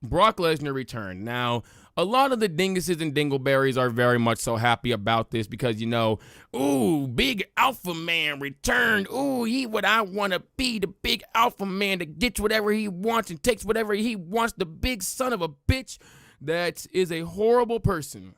Brock Lesnar returned. Now, a lot of the dinguses and dingleberries are very much so happy about this because, ooh, big alpha man returned. Ooh, he what I want to be, the big alpha man that gets whatever he wants and takes whatever he wants, the big son of a bitch. That is a horrible person.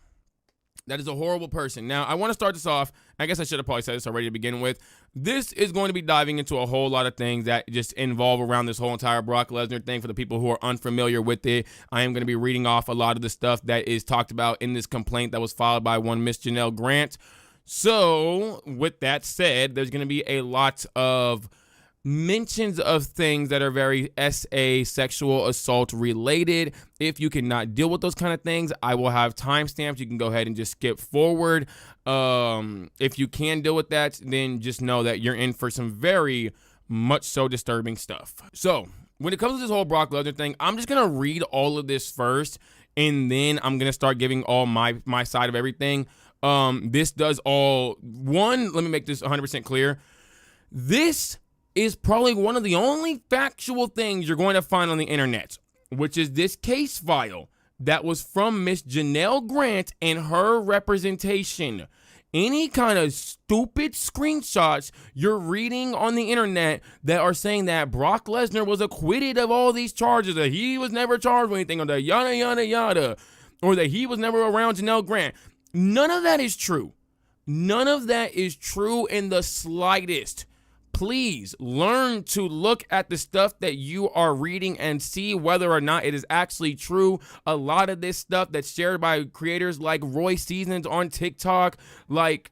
That is a horrible person. Now, I want to start this off. I guess I should have probably said this already to begin with. This is going to be diving into a whole lot of things that just involve around this whole entire Brock Lesnar thing. For the people who are unfamiliar with it, I am going to be reading off a lot of the stuff that is talked about in this complaint that was filed by one Miss Janelle Grant. So, with that said, there's going to be a lot of mentions of things that are very SA sexual assault related. If you cannot deal with those kind of things, I will have timestamps. You can go ahead and just skip forward. If you can deal with that, then just know that you're in for some very much so disturbing stuff. So when it comes to this whole Brock Lesnar thing, I'm just going to read all of this first, and then I'm going to start giving all my side of everything. This does all, let me make this 100% clear. This is probably one of the only factual things you're going to find on the internet, which is this case file that was from Miss Janelle Grant and her representation. Any kind of stupid screenshots you're reading on the internet that are saying that Brock Lesnar was acquitted of all these charges, that he was never charged with anything, or that yada, yada, yada, or that he was never around Janelle Grant. None of that is true. None of that is true in the slightest. Please learn to look at the stuff that you are reading and see whether or not it is actually true. A lot of this stuff that's shared by creators like Roy Seasons on TikTok, like,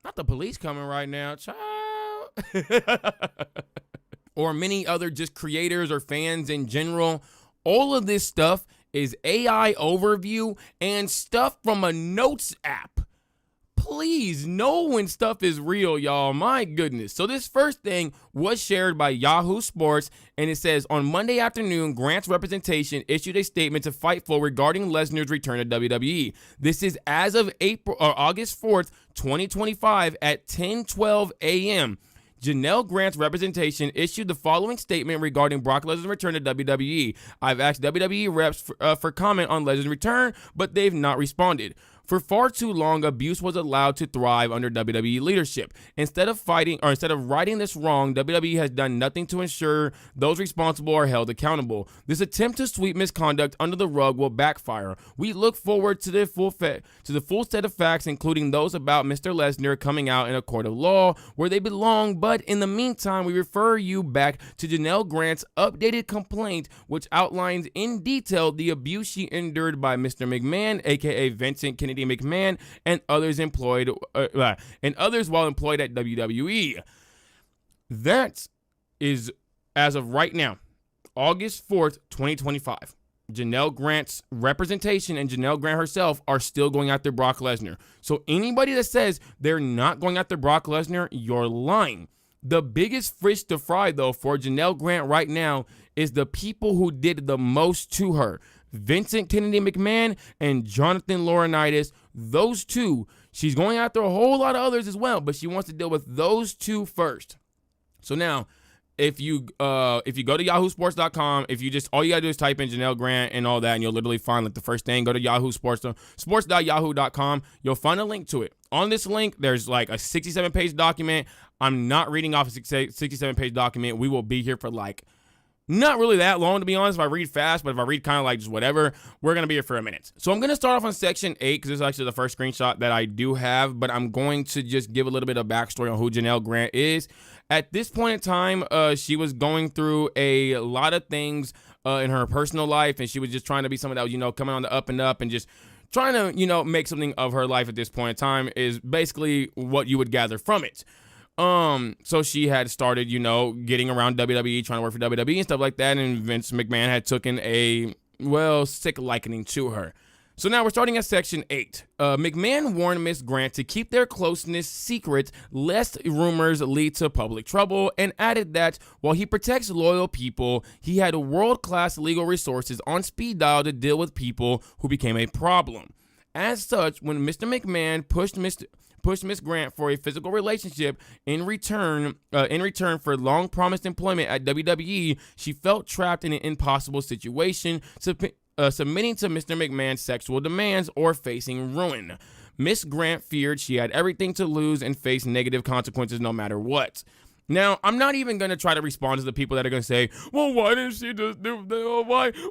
not the police coming right now, child. Or many other just creators or fans in general. All of this stuff is AI overview and stuff from a notes app. Please know when stuff is real, y'all. My goodness. So this first thing was shared by Yahoo Sports, and it says, on Monday afternoon, Grant's representation issued a statement to Fightful regarding Lesnar's return to WWE. This is as of August 4th, 2025 at 10:12 a.m. Janelle Grant's representation issued the following statement regarding Brock Lesnar's return to WWE. I've asked WWE reps for comment on Lesnar's return, but they've not responded. For far too long, abuse was allowed to thrive under WWE leadership. Instead of righting this wrong, WWE has done nothing to ensure those responsible are held accountable. This attempt to sweep misconduct under the rug will backfire. We look forward to the full set of facts, including those about Mr. Lesnar, coming out in a court of law where they belong. But in the meantime, we refer you back to Janelle Grant's updated complaint, which outlines in detail the abuse she endured by Mr. McMahon, aka Vincent Kennedy McMahon, and others while employed at WWE. That is, as of right now, August 4th, 2025. Janelle Grant's representation and Janelle Grant herself are still going after Brock Lesnar. So anybody that says they're not going after Brock Lesnar, you're lying. The biggest fish to fry, though, for Janelle Grant right now is the people who did the most to her. Vincent Kennedy McMahon and Jonathan Laurinaitis, those two. She's going after a whole lot of others as well, but she wants to deal with those two first. So now, if you go to yahoosports.com, all you gotta do is type in Janelle Grant and all that, and you'll literally find like the first thing. Go to Yahoo Sports, sports.yahoo.com. You'll find a link to it. On this link, there's like a 67-page document. I'm not reading off a 67-page document. We will be here for like not really that long, to be honest, if I read fast, but if I read kind of like just whatever, we're going to be here for a minute. So I'm going to start off on section 8, because this is actually the first screenshot that I do have, but I'm going to just give a little bit of backstory on who Janelle Grant is. At this point in time, she was going through a lot of things in her personal life, and she was just trying to be someone that was, coming on the up and up and just trying to, make something of her life at this point in time is basically what you would gather from it. So she had started, getting around WWE, trying to work for WWE and stuff like that, and Vince McMahon had taken a, sick likening to her. So now we're starting at section 8. McMahon warned Miss Grant to keep their closeness secret lest rumors lead to public trouble, and added that while he protects loyal people, he had world-class legal resources on speed dial to deal with people who became a problem. As such, when Mr. McMahon pushed pushed Miss Grant for a physical relationship in return for long-promised employment at WWE. She felt trapped in an impossible situation, submitting to Mr. McMahon's sexual demands or facing ruin. Miss Grant feared she had everything to lose and face negative consequences no matter what. Now, I'm not even going to try to respond to the people that are going to say, well, why didn't she just do,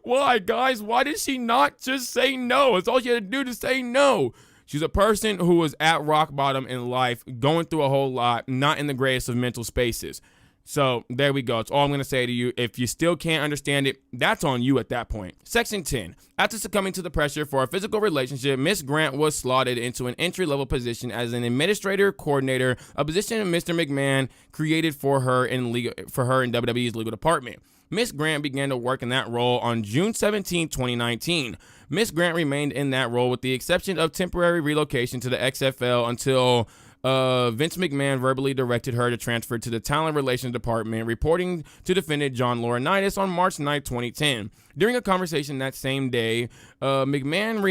why, guys, why did she not just say no? It's all she had to do to say no. She's a person who was at rock bottom in life, going through a whole lot, not in the greatest of mental spaces. So there we go. It's all I'm going to say to you. If you still can't understand it, that's on you at that point. Section 10. After succumbing to the pressure for a physical relationship, Miss Grant was slotted into an entry-level position as an administrator coordinator, a position Mr. McMahon created for her in WWE's legal department. Miss Grant began to work in that role on June 17, 2019. Miss Grant remained in that role with the exception of temporary relocation to the XFL until Vince McMahon verbally directed her to transfer to the Talent Relations Department, reporting to defendant John Laurinaitis on March 9, 2010. During a conversation that same day, McMahon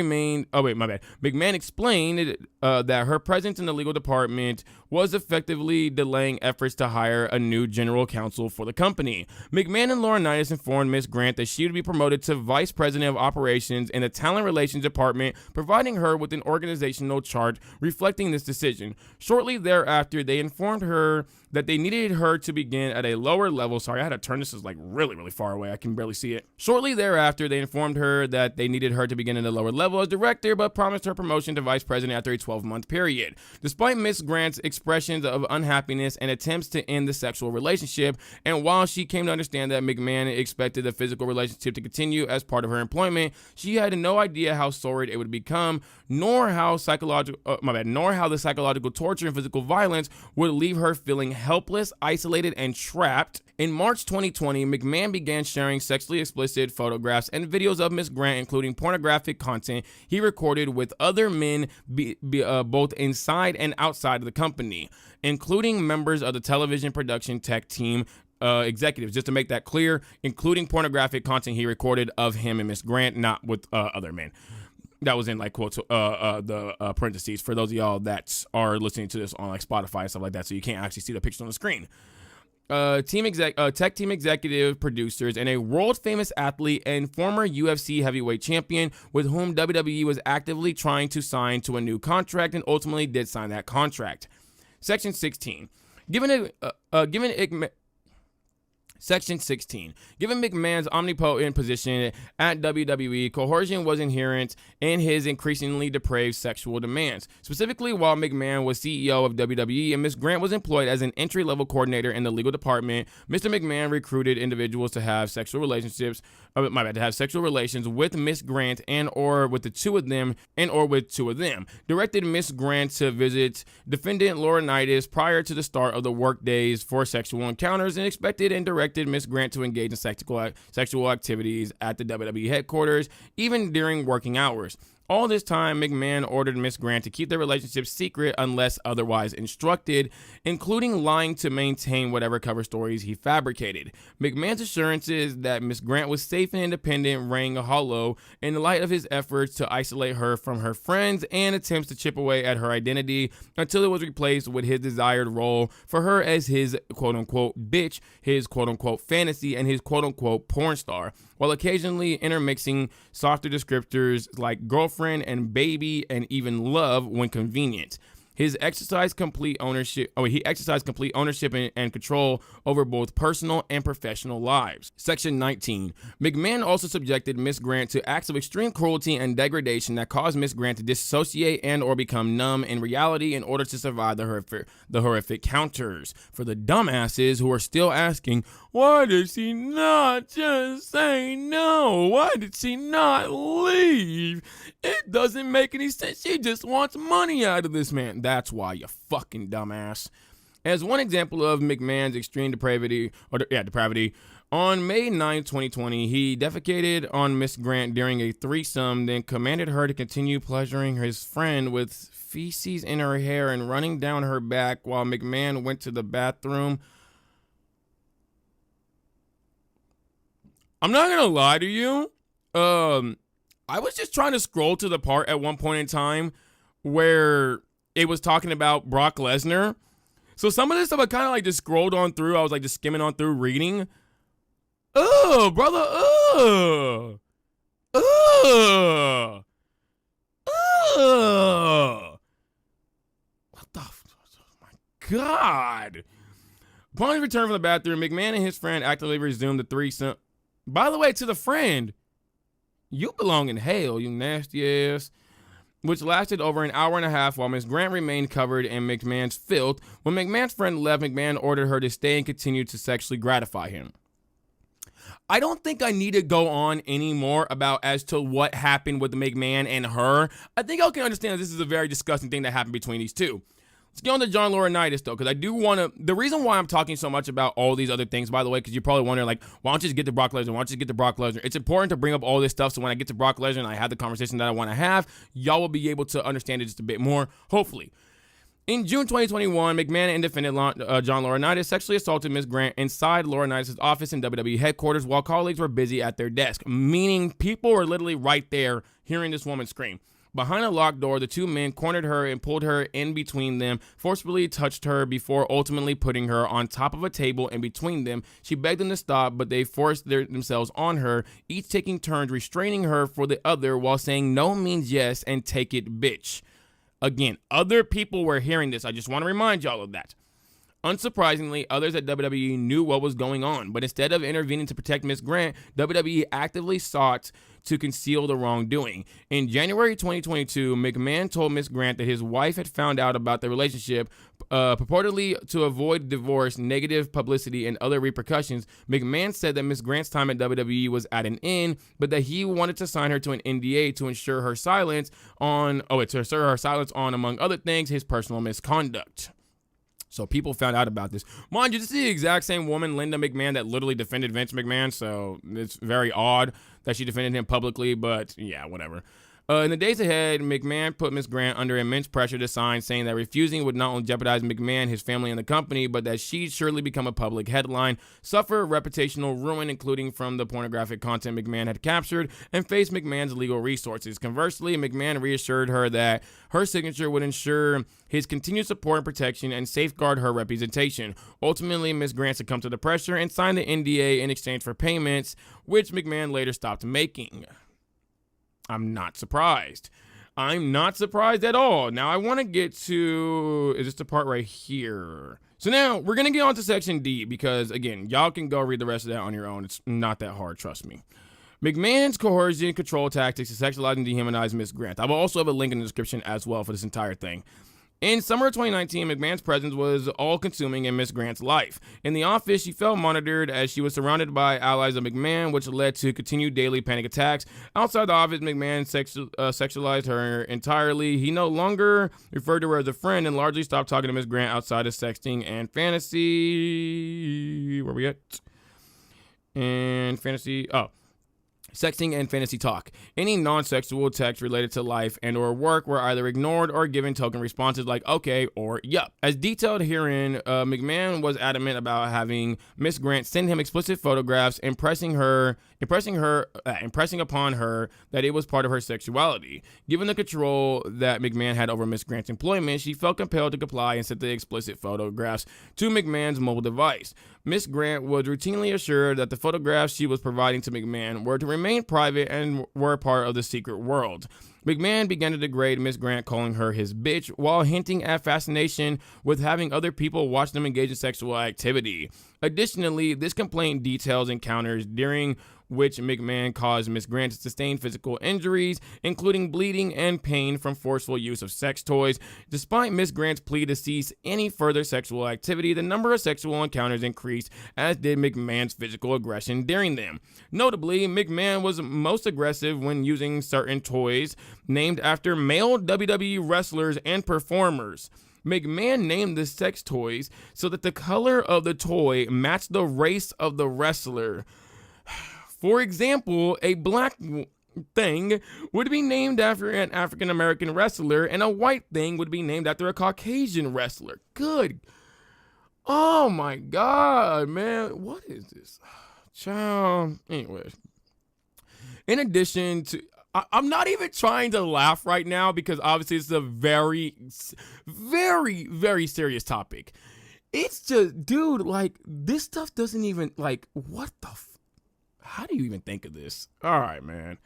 explained that her presence in the legal department was effectively delaying efforts to hire a new general counsel for the company. McMahon and Laurinaitis informed Ms. Grant that she would be promoted to vice president of operations in the Talent Relations Department, providing her with an organizational chart reflecting this decision. Shortly thereafter, they informed her that they needed her to begin at a lower level. Sorry, I had to turn this. Is like really, really far away. I can barely see it. Shortly thereafter, they informed her that they needed her to begin at a lower level as director, but promised her promotion to vice president after a 12-month period. Despite Miss Grant's expressions of unhappiness and attempts to end the sexual relationship, and while she came to understand that McMahon expected the physical relationship to continue as part of her employment, she had no idea how sordid it would become, nor how the psychological torture and physical violence would leave her feeling helpless, isolated, and trapped. In March 2020, McMahon began sharing sexually explicit photographs and videos of Miss Grant, including pornographic content he recorded with other men both inside and outside of the company, including members of the television production tech team, executives. Just to make that clear, including pornographic content he recorded of him and Miss Grant, not with other men. That was in like quotes, the parentheses for those of y'all that are listening to this on like Spotify and stuff like that, so you can't actually see the picture on the screen. Tech team executive producers, and a world famous athlete and former UFC heavyweight champion with whom WWE was actively trying to sign to a new contract and ultimately did sign that contract. Section 16. Section 16. Given McMahon's omnipotent position at WWE, coercion was inherent in his increasingly depraved sexual demands. Specifically, while McMahon was CEO of WWE and Ms. Grant was employed as an entry-level coordinator in the legal department, Mr. McMahon recruited individuals to have sexual relations with Ms. Grant or with two of them, directed Ms. Grant to visit defendant Laurinaitis prior to the start of the work days for sexual encounters, and expected and directed Ms. Grant to engage in sexual activities at the WWE headquarters, even during working hours. All this time, McMahon ordered Miss Grant to keep their relationship secret unless otherwise instructed, including lying to maintain whatever cover stories he fabricated. McMahon's assurances that Miss Grant was safe and independent rang hollow in the light of his efforts to isolate her from her friends and attempts to chip away at her identity until it was replaced with his desired role for her as his quote-unquote bitch, his quote-unquote fantasy, and his quote-unquote porn star, while occasionally intermixing softer descriptors like girlfriend and baby and even love when convenient. He exercised complete ownership and control over both personal and professional lives. Section 19. McMahon also subjected Miss Grant to acts of extreme cruelty and degradation that caused Miss Grant to dissociate and or become numb in reality in order to survive the horrific counters. For the dumbasses who are still asking, why did she not just say no? Why did she not leave? It doesn't make any sense. She just wants money out of this man. That's why, you fucking dumbass. As one example of McMahon's extreme depravity, on May 9, 2020, he defecated on Miss Grant during a threesome, then commanded her to continue pleasuring his friend with feces in her hair and running down her back while McMahon went to the bathroom. I'm not gonna lie to you. I was just trying to scroll to the part at one point in time where it was talking about Brock Lesnar. So some of this stuff I kind of like just scrolled on through. I was like just skimming on through reading. Oh, brother. Oh. Oh. Oh. What the? Oh my God. Upon his return from the bathroom, McMahon and his friend actively resumed the threesome. By the way, to the friend, you belong in hell, you nasty ass. Which lasted over an hour and a half while Miss Grant remained covered in McMahon's filth. When McMahon's friend left, McMahon ordered her to stay and continue to sexually gratify him. I don't think I need to go on anymore about as to what happened with McMahon and her. I think I can understand that this is a very disgusting thing that happened between these two. Let's get on to John Laurinaitis, though, because I do want to... The reason why I'm talking so much about all these other things, by the way, because you're probably wondering, like, why don't you just get to Brock Lesnar? Why don't you just get to Brock Lesnar? It's important to bring up all this stuff so when I get to Brock Lesnar and I have the conversation that I want to have, y'all will be able to understand it just a bit more, hopefully. In June 2021, McMahon and defendant John Laurinaitis sexually assaulted Ms. Grant inside Laurinaitis' office in WWE headquarters while colleagues were busy at their desk, meaning people were literally right there hearing this woman scream. Behind a locked door, the two men cornered her and pulled her in between them, forcibly touched her before ultimately putting her on top of a table in between them. She begged them to stop, but they forced themselves on her, each taking turns restraining her for the other while saying no means yes and take it, bitch. Again, other people were hearing this. I just want to remind y'all of that. Unsurprisingly, others at WWE knew what was going on, but instead of intervening to protect Ms. Grant, WWE actively sought to conceal the wrongdoing. In January 2022, McMahon told Ms. Grant that his wife had found out about the relationship, purportedly to avoid divorce, negative publicity, and other repercussions. McMahon said that Ms. Grant's time at WWE was at an end, but that he wanted to sign her to an NDA to ensure her silence on, among other things, his personal misconduct. So people found out about this. Mind you, this is the exact same woman, Linda McMahon, that literally defended Vince McMahon, so it's very odd that she defended him publicly, but yeah, whatever. In the days ahead, McMahon put Ms. Grant under immense pressure to sign, saying that refusing would not only jeopardize McMahon, his family, and the company, but that she'd surely become a public headline, suffer reputational ruin, including from the pornographic content McMahon had captured, and face McMahon's legal resources. Conversely, McMahon reassured her that her signature would ensure his continued support and protection and safeguard her representation. Ultimately, Ms. Grant succumbed to the pressure and signed the NDA in exchange for payments, which McMahon later stopped making. I'm not surprised. I'm not surprised at all. Now, I want to get to, is this the part right here? So now, we're going to get on to Section D because, again, y'all can go read the rest of that on your own. It's not that hard, trust me. McMahon's coercion control tactics to sexualize and dehumanize Ms. Grant. I will also have a link in the description as well for this entire thing. In summer of 2019, McMahon's presence was all-consuming in Ms. Grant's life. In the office, she felt monitored as she was surrounded by allies of McMahon, which led to continued daily panic attacks. Outside the office, McMahon sexualized her entirely. He no longer referred to her as a friend and largely stopped talking to Ms. Grant outside of sexting and fantasy. Where we at? And fantasy. Oh. Sexting and fantasy talk. Any non-sexual text related to life and or work were either ignored or given token responses like okay or yup. As detailed herein, McMahon was adamant about having Miss Grant send him explicit photographs impressing upon her that it was part of her sexuality. Given the control that McMahon had over Miss Grant's employment, she felt compelled to comply and sent the explicit photographs to McMahon's mobile device. Miss Grant was routinely assured that the photographs she was providing to McMahon were to remain private and were part of the secret world. McMahon began to degrade Miss Grant, calling her his bitch, while hinting at fascination with having other people watch them engage in sexual activity. Additionally, this complaint details encounters during which McMahon caused Miss Grant to sustain physical injuries, including bleeding and pain from forceful use of sex toys. Despite Miss Grant's plea to cease any further sexual activity, the number of sexual encounters increased, as did McMahon's physical aggression during them. Notably, McMahon was most aggressive when using certain toys named after male WWE wrestlers and performers. McMahon named the sex toys so that the color of the toy matched the race of the wrestler. For example, a black thing would be named after an African American wrestler, and a white thing would be named after a Caucasian wrestler. Good. Oh my God, man. What is this? Child. Anyways. In addition to, I'm not even trying to laugh right now because obviously it's a very, very, very serious topic. It's just, dude, like, this stuff doesn't even, like, what the how do you even think of this? All right, man.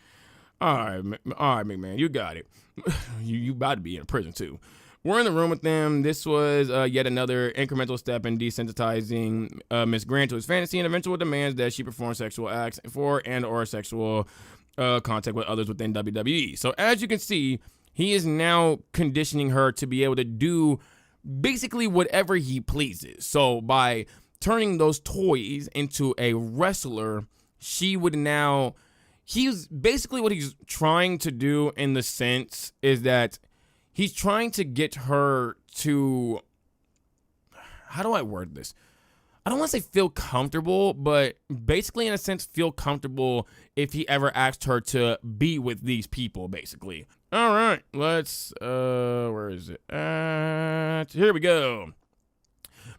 All right, McMahon, you got it. you about to be in prison, too. We're in the room with them. This was yet another incremental step in desensitizing Miss Grant to his fantasy and eventual demands that she perform sexual acts for and or sexual contact with others within WWE. So as you can see, he is now conditioning her to be able to do basically whatever he pleases. So by turning those toys into a wrestler, she would now, he's basically what he's trying to do in the sense is that he's trying to get her to, how do I word this? I don't want to say feel comfortable, but basically in a sense feel comfortable if he ever asked her to be with these people, basically. All right, let's, where is it? Here we go.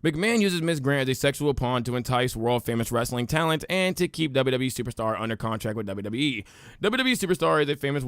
McMahon uses Miss Grant as a sexual pawn to entice world-famous wrestling talent and to keep WWE Superstar under contract with WWE. WWE Superstar is a famous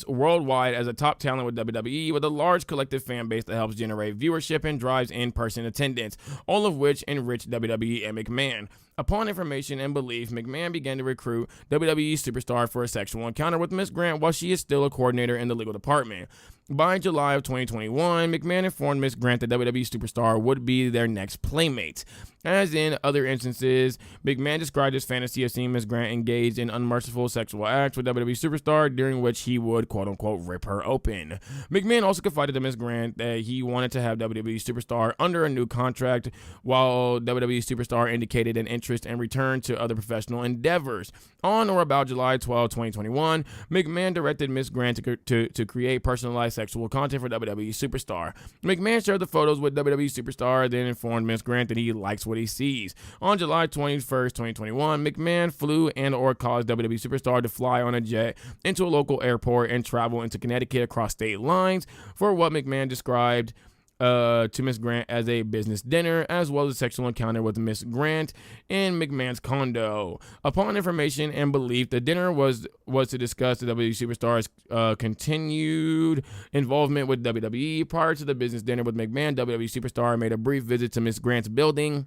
worldwide as a top talent with WWE, with a large collective fan base that helps generate viewership and drives in-person attendance, all of which enrich WWE and McMahon. Upon information and belief, McMahon began to recruit WWE Superstar for a sexual encounter with Miss Grant while she is still a coordinator in the legal department. By July of 2021, McMahon informed Miss Grant that WWE Superstar would be their next playmate. As in other instances, McMahon described his fantasy of seeing Miss Grant engaged in unmerciful sexual acts with WWE Superstar, during which he would, quote-unquote, rip her open. McMahon also confided to Miss Grant that he wanted to have WWE Superstar under a new contract, while WWE Superstar indicated an interest and return to other professional endeavors. On or about July 12, 2021, McMahon directed Miss Grant to create personalized sexual content for WWE Superstar. McMahon shared the photos with WWE Superstar, then informed Miss Grant that he likes what he sees. On July 21st, 2021, McMahon flew and or caused WWE Superstar to fly on a jet into a local airport and travel into Connecticut across state lines for what McMahon described to Miss Grant as a business dinner, as well as a sexual encounter with Miss Grant in McMahon's condo. Upon information and belief, the dinner was to discuss the WWE Superstar's continued involvement with WWE. Prior to the business dinner with McMahon, WWE Superstar made a brief visit to Miss Grant's building.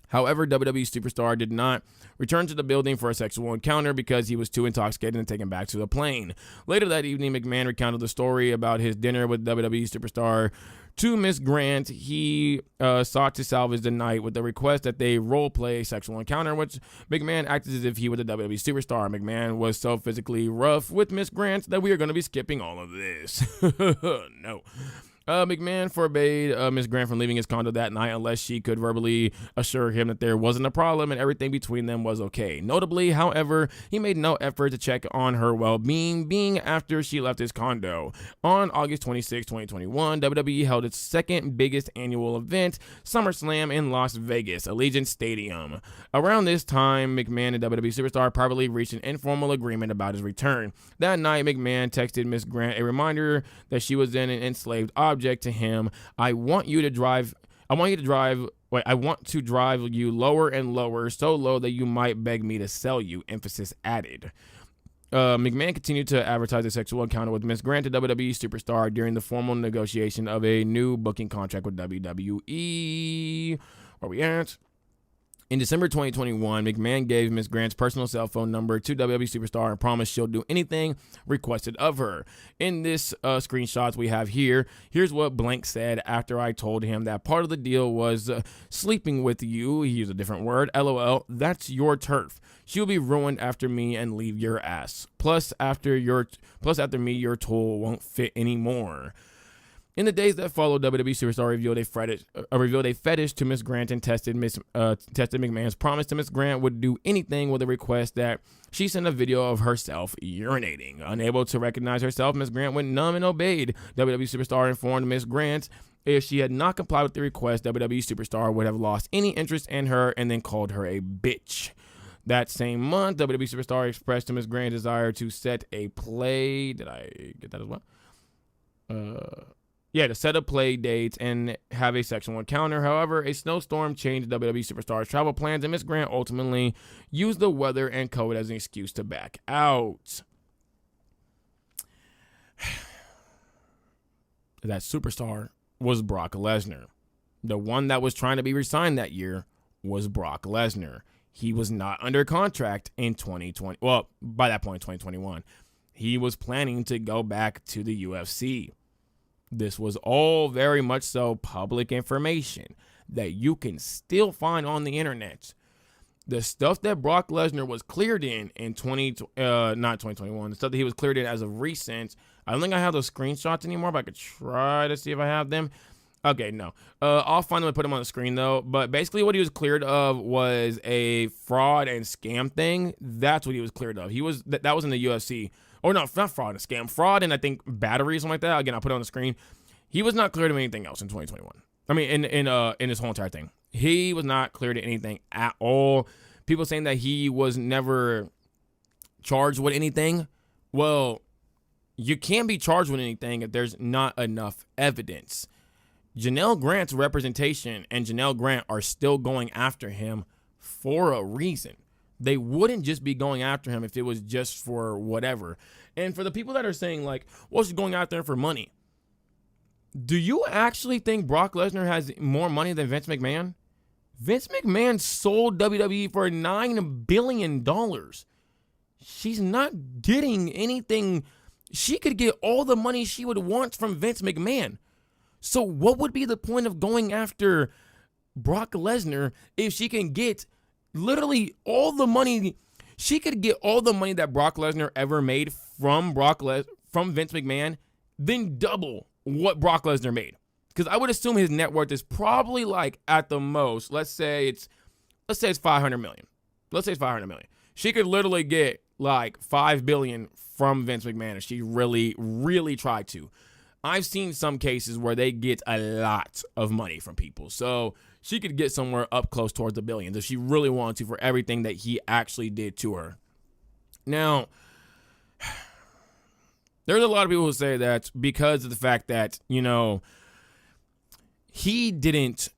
However, WWE Superstar did not return to the building for a sexual encounter because he was too intoxicated and taken back to the plane. Later that evening, McMahon recounted the story about his dinner with WWE Superstar to Miss Grant. He sought to salvage the night with the request that they role-play a sexual encounter, which McMahon acted as if he was a WWE Superstar. McMahon was so physically rough with Miss Grant that we are going to be skipping all of this. No. McMahon forbade Miss Grant from leaving his condo that night unless she could verbally assure him that there wasn't a problem and everything between them was okay. Notably, however, he made no effort to check on her well-being after she left his condo. On August 26, 2021, WWE held its second biggest annual event, SummerSlam, in Las Vegas, Allegiant Stadium. Around this time, McMahon and WWE Superstar privately reached an informal agreement about his return. That night, McMahon texted Miss Grant a reminder that she was then an enslaved object to him. I want to drive you lower and lower, so low that you might beg me to sell you, emphasis added. McMahon continued to advertise a sexual encounter with Miss Grant, a WWE Superstar, during the formal negotiation of a new booking contract with WWE. Where we at? In December 2021, McMahon gave Miss Grant's personal cell phone number to WWE Superstar and promised she'll do anything requested of her. In this screenshots we have here, here's what Blank said after I told him that part of the deal was sleeping with you. He used a different word. LOL, that's your turf. She'll be ruined after me and leave your ass. Plus after me, your tool won't fit anymore. In the days that followed, WWE Superstar revealed a fetish to Miss Grant and tested McMahon's promise to Miss Grant would do anything with a request that she sent a video of herself urinating. Unable to recognize herself, Miss Grant went numb and obeyed. WWE Superstar informed Miss Grant if she had not complied with the request, WWE Superstar would have lost any interest in her and then called her a bitch. That same month, WWE Superstar expressed to Miss Grant desire to set a play. Did I get that as well? To set up play dates and have a sexual encounter. However, a snowstorm changed WWE Superstar's travel plans, and Miss Grant ultimately used the weather and COVID as an excuse to back out. that superstar was Brock Lesnar. The one that was trying to be re-signed that year was Brock Lesnar. He was not under contract in 2020. Well, by that point, 2021. He was planning to go back to the UFC. This was all very much so public information that you can still find on the internet. The stuff that Brock Lesnar was cleared in not 2021, the stuff that he was cleared in as of recent. I don't think I have those screenshots anymore, but I could try to see if I have them. Okay, no. I'll find them and put them on the screen, though. But basically what he was cleared of was a fraud and scam thing. That's what he was cleared of. That was in the UFC. Or no, not fraud and scam. Fraud and I think battery or something like that. Again, I'll put it on the screen. He was not cleared of anything else in 2021. I mean, in this whole entire thing. He was not cleared of anything at all. People saying that he was never charged with anything. Well, you can't be charged with anything if there's not enough evidence. Janelle Grant's representation and Janelle Grant are still going after him for a reason. They wouldn't just be going after him if it was just for whatever. And for the people that are saying, like, well, she's going after him for money. Do you actually think Brock Lesnar has more money than Vince McMahon? Vince McMahon sold WWE for $9 billion. She's not getting anything. She could get all the money she would want from Vince McMahon. So what would be the point of going after Brock Lesnar if she can get literally all the money? She could get all the money that Brock Lesnar ever made from Vince McMahon, then double what Brock Lesnar made. Because I would assume his net worth is probably like at the most, let's say it's $500 million. Let's say it's $500 million. She could literally get like $5 billion from Vince McMahon if she really, really tried to. I've seen some cases where they get a lot of money from people. So she could get somewhere up close towards the billions if she really wanted to for everything that he actually did to her. Now, there's a lot of people who say that because of the fact that, you know, he didn't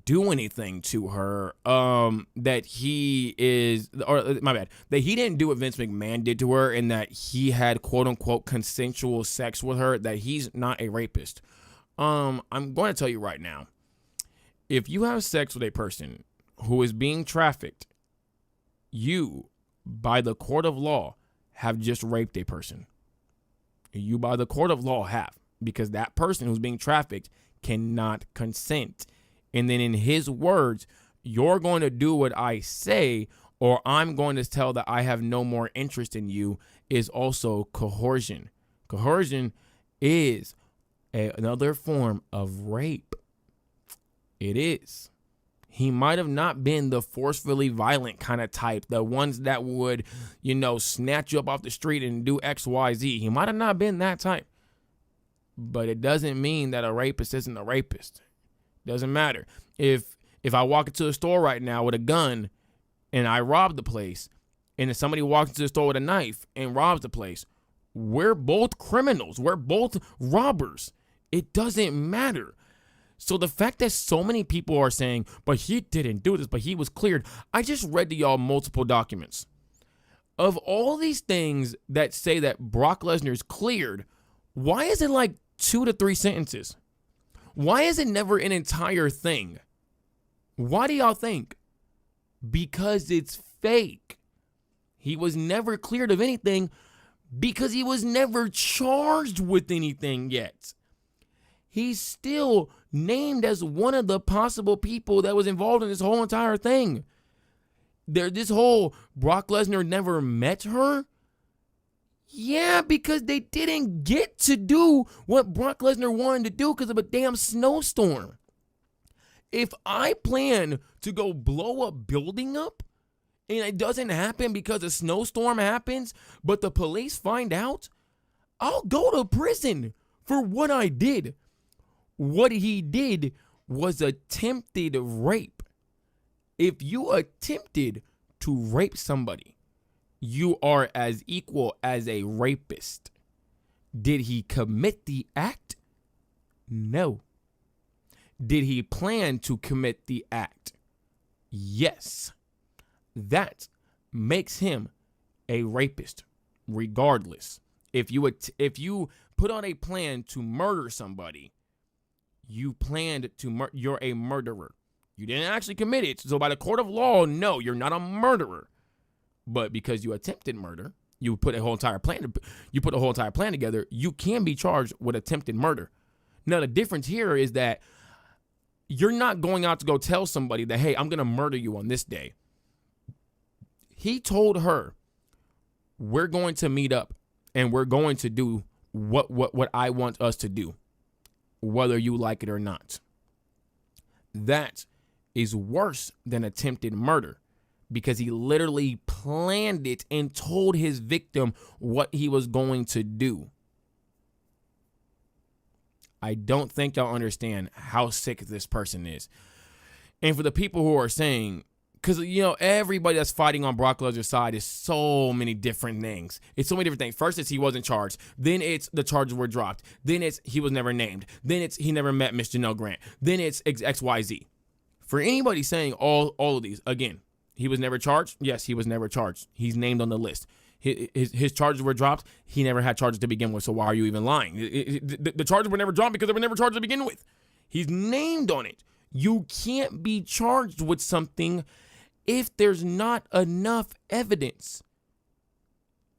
do anything to her, that he didn't do what Vince McMahon did to her, and that he had quote unquote consensual sex with her, that he's not a rapist. I'm going to tell you right now, if you have sex with a person who is being trafficked, you, by the court of law, have just raped a person. You, by the court of law, have, because that person who's being trafficked cannot consent. And then in his words, you're going to do what I say, or I'm going to tell that I have no more interest in you, is also coercion. Coercion is another form of rape. It is. He might have not been the forcefully violent kind of type, the ones that would, you know, snatch you up off the street and do X, Y, Z. He might have not been that type. But it doesn't mean that a rapist isn't a rapist. Doesn't matter. If I walk into a store right now with a gun and I rob the place, and if somebody walks into the store with a knife and robs the place, we're both criminals. We're both robbers. It doesn't matter. So the fact that so many people are saying, but he didn't do this, but he was cleared. I just read to y'all multiple documents. Of all these things that say that Brock Lesnar's cleared, why is it like 2 to 3 sentences? Why is it never an entire thing? Why do y'all think? Because it's fake. He was never cleared of anything because he was never charged with anything yet. He's still named as one of the possible people that was involved in this whole entire thing. This whole Brock Lesnar never met her. Yeah, because they didn't get to do what Brock Lesnar wanted to do because of a damn snowstorm. If I plan to go blow a building up and it doesn't happen because a snowstorm happens, but the police find out, I'll go to prison for what I did. What he did was attempted rape. If you attempted to rape somebody, you are as equal as a rapist. Did he commit the act? No. Did he plan to commit the act? Yes. That makes him a rapist, regardless. If you put on a plan to murder somebody, You planned to you're a murderer. You didn't actually commit it. So by the court of law, no, you're not a murderer. But because you attempted murder, you put a whole entire plan together, you can be charged with attempted murder. Now, the difference here is that you're not going out to go tell somebody that, hey, I'm going to murder you on this day. He told her, we're going to meet up and we're going to do what I want us to do, whether you like it or not. That is worse than attempted murder because he literally planned it and told his victim what he was going to do. I don't think y'all understand how sick this person is. And for the people who are saying, because, everybody that's fighting on Brock Lesnar's side is so many different things. It's so many different things. First, it's he wasn't charged. Then it's the charges were dropped. Then it's he was never named. Then it's he never met Miss Janelle Grant. Then it's XYZ. For anybody saying all of these, again, he was never charged. Yes, he was never charged. He's named on the list. His charges were dropped. He never had charges to begin with, so why are you even lying? The charges were never dropped because they were never charged to begin with. He's named on it. You can't be charged with something if there's not enough evidence.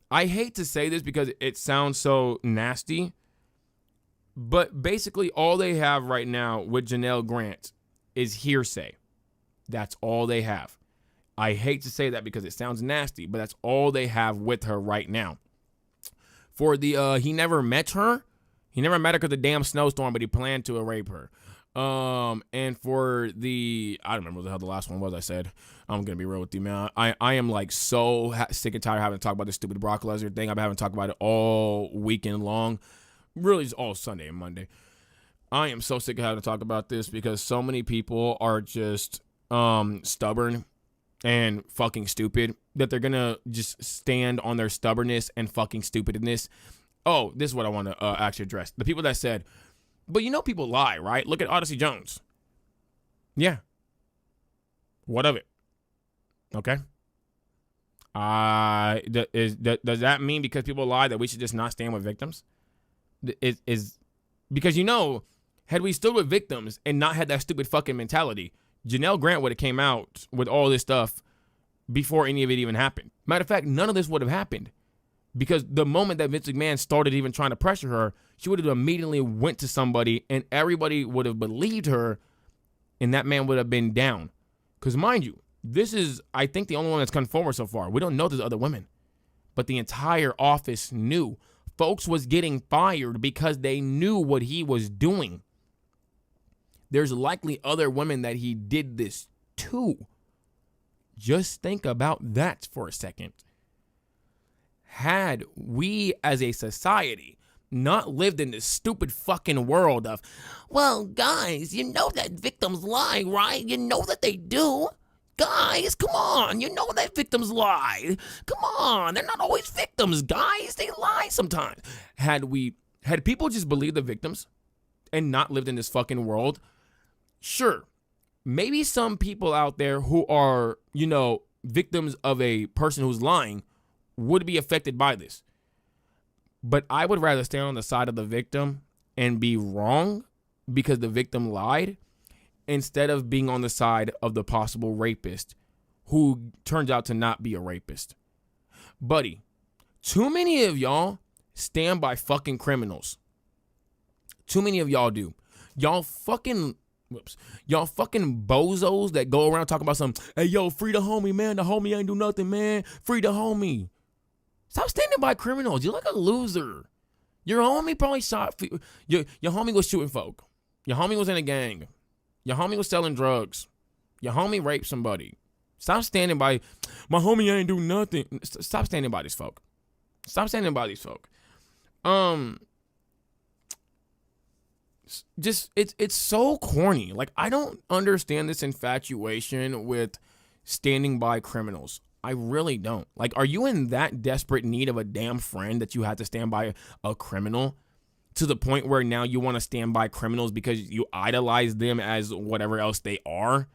I hate to say this because it sounds so nasty, but basically all they have right now with Janelle Grant is hearsay. That's all they have. I hate to say that because it sounds nasty, but that's all they have with her right now. For the, he never met her. He never met her because of the damn snowstorm, but he planned to rape her. And for the, I don't remember what the hell the last one was I said. I'm going to be real with you, man. I am like so sick and tired of having to talk about this stupid Brock Lesnar thing. I've been having to talk about it all weekend long. Really just all Sunday and Monday. I am so sick of having to talk about this because so many people are just stubborn and fucking stupid that they're gonna just stand on their stubbornness and fucking stupidness. Oh, this is what I want to actually address. The people that said, but people lie, right? Look at Odyssey Jones. Yeah. What of it? Okay. Does that mean because people lie that we should just not stand with victims? Is because had we stood with victims and not had that stupid fucking mentality, Janelle Grant would have came out with all this stuff before any of it even happened. Matter of fact, none of this would have happened because the moment that Vince McMahon started even trying to pressure her, she would have immediately went to somebody and everybody would have believed her and that man would have been down. Because mind you, this is, I think, the only one that's come forward so far. We don't know there's other women, but the entire office knew. Folks was getting fired because they knew what he was doing. There's likely other women that he did this to. Just think about that for a second. Had we as a society not lived in this stupid fucking world of, well, guys, that victims lie, right? You know that they do. Guys, come on. You know that victims lie. Come on. They're not always victims, guys. They lie sometimes. Had people just believed the victims and not lived in this fucking world, sure, maybe some people out there who are, victims of a person who's lying would be affected by this. But I would rather stand on the side of the victim and be wrong because the victim lied instead of being on the side of the possible rapist who turns out to not be a rapist. Buddy, too many of y'all stand by fucking criminals. Too many of y'all do. Y'all fucking bozos that go around talking about something. Hey, yo, free the homie, man. The homie ain't do nothing, man. Free the homie. Stop standing by criminals. You're like a loser. Your homie probably shot. Your homie was shooting folk. Your homie was in a gang. Your homie was selling drugs. Your homie raped somebody. Stop standing by. My homie ain't do nothing. Stop standing by these folk. Stop standing by these folk. Just it's so corny. Like, I don't understand this infatuation with standing by criminals. I really don't. Like, are you in that desperate need of a damn friend that you had to stand by a criminal to the point where now you want to stand by criminals because you idolize them as whatever else they are?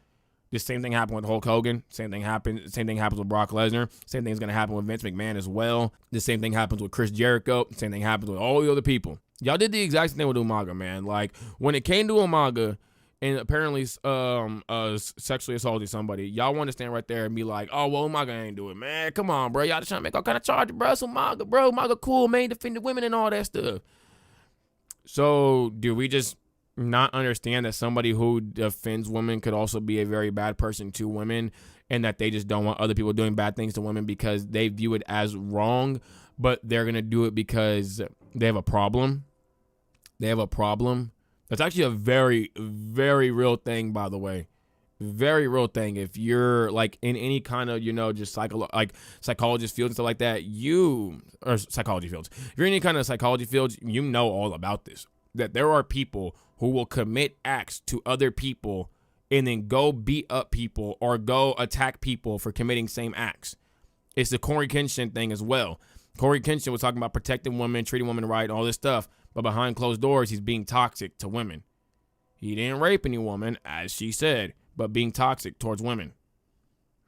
The same thing happened with Hulk Hogan. Same thing happens with Brock Lesnar. Same thing is going to happen with Vince McMahon as well. The same thing happens with Chris Jericho. Same thing happens with all the other people. Y'all did the exact same thing with Umaga, man. Like, when it came to Umaga and apparently sexually assaulting somebody, y'all want to stand right there and be like, oh, well, Umaga ain't do it, man. Come on, bro. Y'all just trying to make all kind of charges, bro. It's Umaga, bro. Umaga cool, man. Defended women and all that stuff. So, do we just not understand that somebody who defends women could also be a very bad person to women, and that they just don't want other people doing bad things to women because they view it as wrong, but they're going to do it because they have a problem? They have a problem. That's actually a very, very real thing, by the way. Very real thing. If you're like in any kind of, just psychologist fields and stuff like that, or psychology fields. If you're in any kind of psychology fields, you know all about this. That there are people who will commit acts to other people and then go beat up people or go attack people for committing same acts. It's the Coercion thing as well. Coercion was talking about protecting women, treating women right, all this stuff. But behind closed doors, he's being toxic to women. He didn't rape any woman, as she said, but being toxic towards women.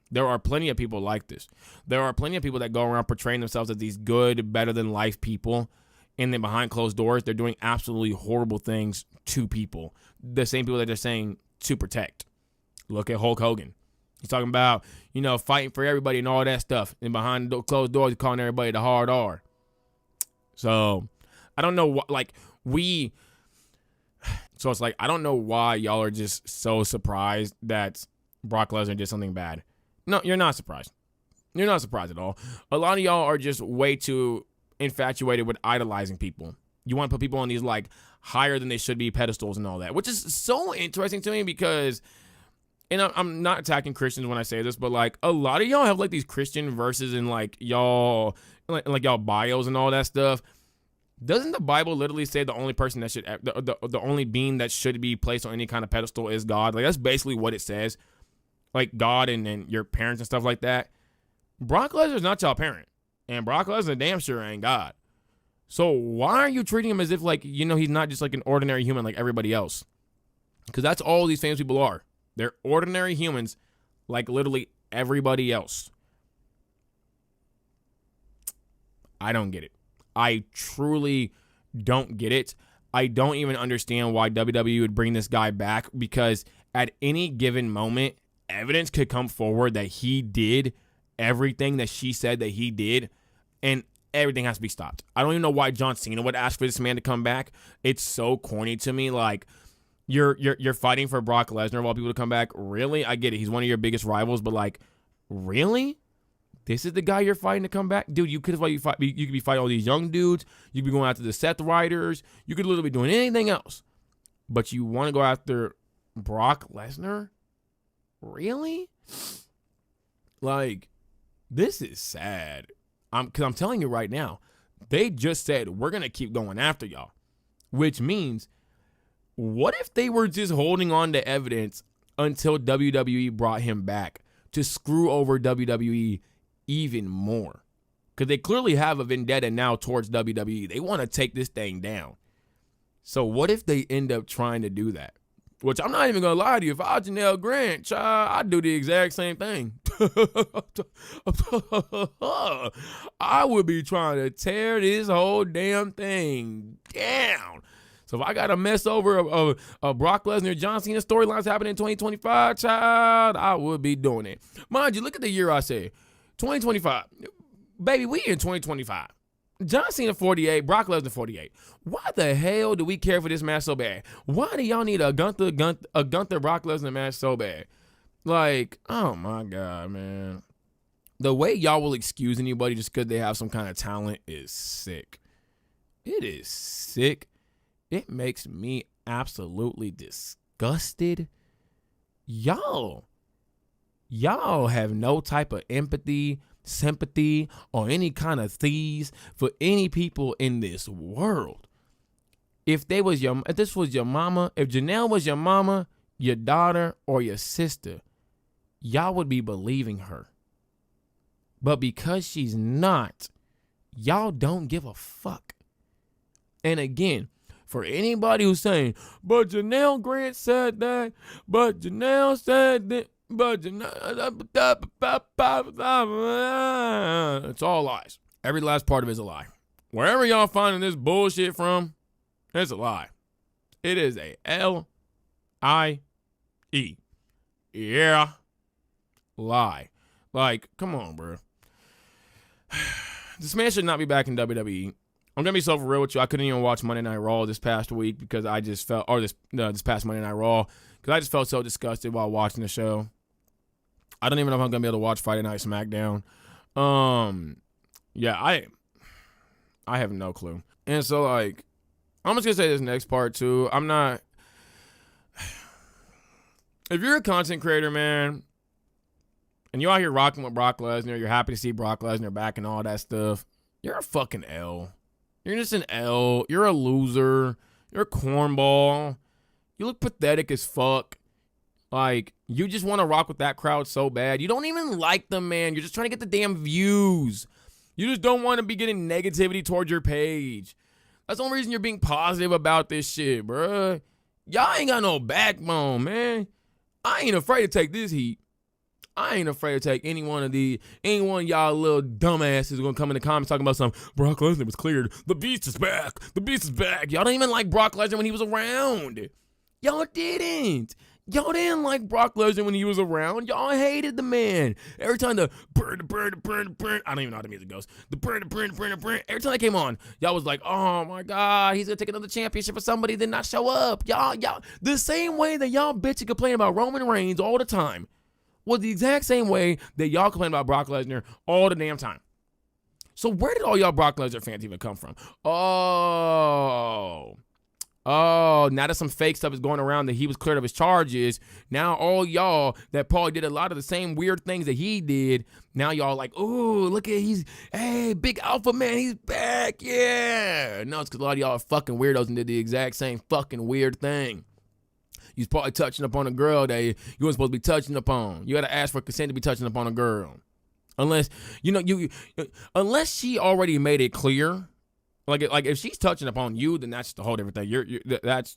There are plenty of people like this. There are plenty of people that go around portraying themselves as these good, better than life people. And then behind closed doors, they're doing absolutely horrible things to people. The same people that they're saying to protect. Look at Hulk Hogan. He's talking about, fighting for everybody and all that stuff. And behind the closed doors, he's calling everybody the hard R. So, I don't know what, so it's like, I don't know why y'all are just so surprised that Brock Lesnar did something bad. No, you're not surprised. You're not surprised at all. A lot of y'all are just way too infatuated with idolizing people. You want to put people on these higher than they should be pedestals and all that, which is so interesting to me because, and I'm not attacking Christians when I say this, but a lot of y'all have these Christian verses in y'all y'all bios and all that stuff. Doesn't the Bible literally say the only person that should, the only being that should be placed on any kind of pedestal is God? That's basically what it says. God and your parents and stuff like that. Brock Lesnar's not y'all parent. And Brock Lesnar damn sure ain't God. So why are you treating him as if he's not just an ordinary human like everybody else? Because that's all these famous people are. They're ordinary humans like literally everybody else. I don't get it. I truly don't get it. I don't even understand why WWE would bring this guy back, because at any given moment, evidence could come forward that he did everything that she said that he did, and everything has to be stopped. I don't even know why John Cena would ask for this man to come back. It's so corny to me. You're fighting for Brock Lesnar of all people to come back. Really? I get it. He's one of your biggest rivals, but really? This is the guy you're fighting to come back? Dude, you could be fighting all these young dudes. You could be going after the Seth Riders. You could literally be doing anything else. But you want to go after Brock Lesnar? Really? This is sad. Because I'm telling you right now, they just said, we're going to keep going after y'all. Which means, what if they were just holding on to evidence until WWE brought him back to screw over WWE even more? Because they clearly have a vendetta now towards WWE. They want to take this thing down. So what if they end up trying to do that? Which I'm not even going to lie to you. If I was Janelle Grant, child, I'd do the exact same thing. I would be trying to tear this whole damn thing down. So if I got to mess over a Brock Lesnar John Cena storylines happening in 2025, child, I would be doing it. Mind you, look at the year I said. 2025. Baby, we in 2025. John Cena 48, Brock Lesnar 48. Why the hell do we care for this match so bad? Why do y'all need a Gunther Brock Lesnar match so bad? Oh my God, man. The way y'all will excuse anybody just because they have some kind of talent is sick. It is sick. It makes me absolutely disgusted. Y'all have no type of empathy, sympathy, or any kind of thieves for any people in this world. If this was your mama, if Janelle was your mama, your daughter, or your sister, y'all would be believing her. But because she's not, y'all don't give a fuck. And again, for anybody who's saying, but Janelle Grant said that, but Janelle said that, but it's all lies. Every last part of it is a lie. Wherever y'all finding this bullshit from, It's a lie. It is a L-I-E. Yeah. Lie. Like, come on, bro. This man should not be back in WWE. I'm gonna be so for real with you. I couldn't even watch Monday Night Raw this past week because I just felt, or this past Monday Night Raw, because I just felt so disgusted while watching the show. I don't even know if I'm gonna be able to watch Friday Night SmackDown. Yeah, I have no clue. And so, like, I'm just gonna say this next part too. I'm not. If you're a content creator, man, and you're out here rocking with Brock Lesnar, you're happy to see Brock Lesnar back and all that stuff, you're a fucking L. You're just an L. You're a loser. You're a cornball. You look pathetic as fuck. Like, you just want to rock with that crowd so bad. You don't even like them, man. You're just trying to get the damn views. You just don't want to be getting negativity towards your page. That's the only reason you're being positive about this shit, bruh. Y'all ain't got no backbone, man. I ain't afraid to take this heat. I ain't afraid to take any one of y'all little dumbasses gonna come in the comments talking about some Brock Lesnar was cleared. The beast is back. The beast is back. Y'all don't even like Brock Lesnar when he was around. Y'all didn't. Y'all didn't like Brock Lesnar when he was around. Y'all hated the man. Every time the burn, I don't even know how the music goes. The burn. Every time they came on, y'all was like, oh my God, he's gonna take another championship for somebody, did not show up. Y'all, the same way that y'all bitch and complain about Roman Reigns all the time was the exact same way that y'all complain about Brock Lesnar all the damn time. So where did all y'all Brock Lesnar fans even come from? Oh, now that some fake stuff is going around that he was cleared of his charges, now all y'all that probably did a lot of the same weird things that he did, now y'all like, ooh, look at, hey, big alpha man, he's back, yeah. No, it's because a lot of y'all are fucking weirdos and did the exact same fucking weird thing. You was probably touching upon a girl that you weren't supposed to be touching upon. You got to ask for consent to be touching upon a girl. Unless, unless she already made it clear. Like if she's touching upon you, then that's the whole different thing. That's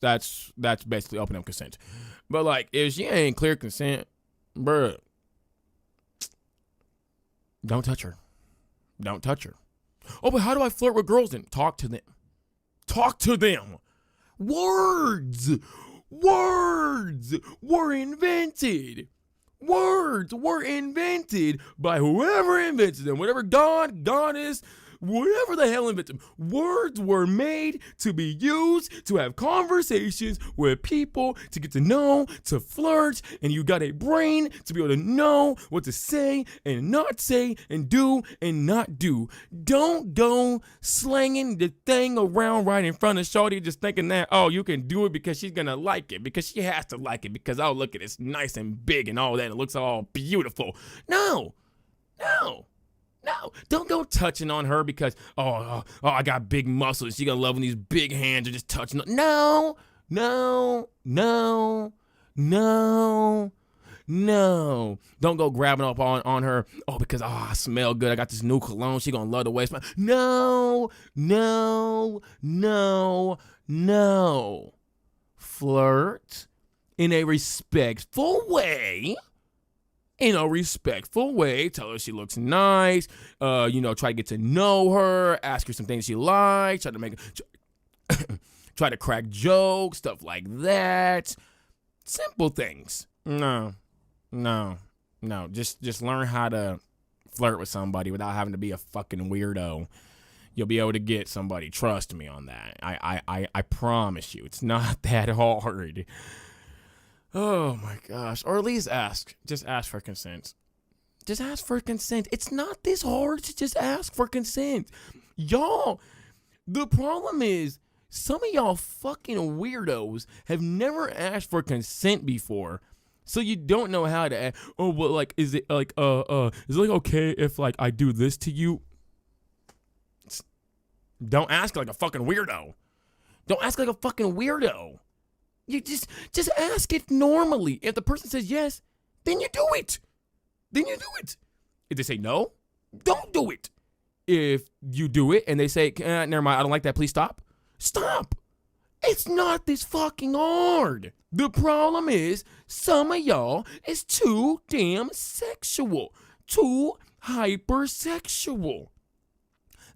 basically open up consent. But like if she ain't clear consent, bruh, don't touch her. Don't touch her. Oh, but how do I flirt with girls then? Talk to them. Talk to them. Words were invented. Words were invented by whoever invented them. Whatever God, goddess, whatever the hell invented them. Words were made to be used to have conversations with people, to get to know, to flirt, and you got a brain to be able to know what to say and not say and do and not do. Don't go slanging the thing around right in front of shorty just thinking that, oh, you can do it because she's gonna like it, because she has to like it, because, oh, look at it, it's nice and big and all that, it looks all beautiful. No, don't go touching on her because, oh, I got big muscles. She gonna love when these big hands are just touching. No. Don't go grabbing up on her. Oh, because, I smell good. I got this new cologne. She gonna love the way it smells. No. Flirt in a respectful way. Tell her she looks nice, try to get to know her, ask her some things she likes, try to crack jokes, stuff like that. Simple things. No. Just learn how to flirt with somebody without having to be a fucking weirdo. You'll be able to get somebody. Trust me on that. I promise you, it's not that hard. Oh my gosh. Or at least just ask for consent. Just ask for consent. It's not this hard to just ask for consent. Y'all, the problem is some of y'all fucking weirdos have never asked for consent before. So you don't know how to ask. Oh, well, like, is it like okay if like I do this to you? Don't ask like a fucking weirdo. You just ask it normally. If the person says yes, then you do it. If they say no, don't do it. If you do it and they say, never mind, I don't like that, please stop. Stop. It's not this fucking hard. The problem is some of y'all is too damn sexual, too hypersexual.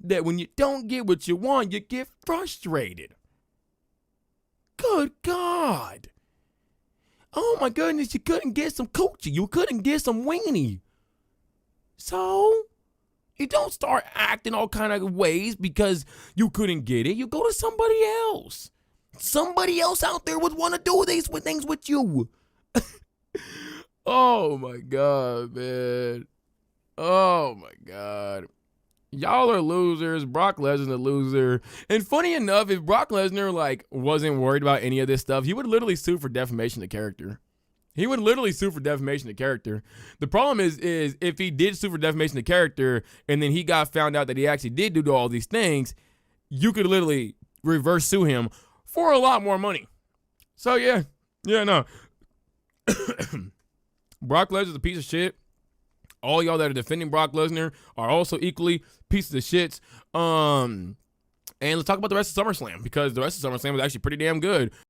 That when you don't get what you want, you get frustrated. Good God. Oh my goodness, you couldn't get some coochie. You couldn't get some weenie. So, you don't start acting all kind of ways because you couldn't get it. You go to somebody else. Somebody else out there would want to do these things with you. Oh my God, man. Oh my God. Y'all are losers. Brock Lesnar's a loser. And funny enough, if Brock Lesnar like wasn't worried about any of this stuff, he would literally sue for defamation of character. He would literally sue for defamation of character. The problem is if he did sue for defamation of character and then he got found out that he actually did do all these things, you could literally reverse sue him for a lot more money. So yeah, no. Brock Lesnar's a piece of shit. All y'all that are defending Brock Lesnar are also equally pieces of shits. And let's talk about the rest of SummerSlam, because the rest of SummerSlam was actually pretty damn good.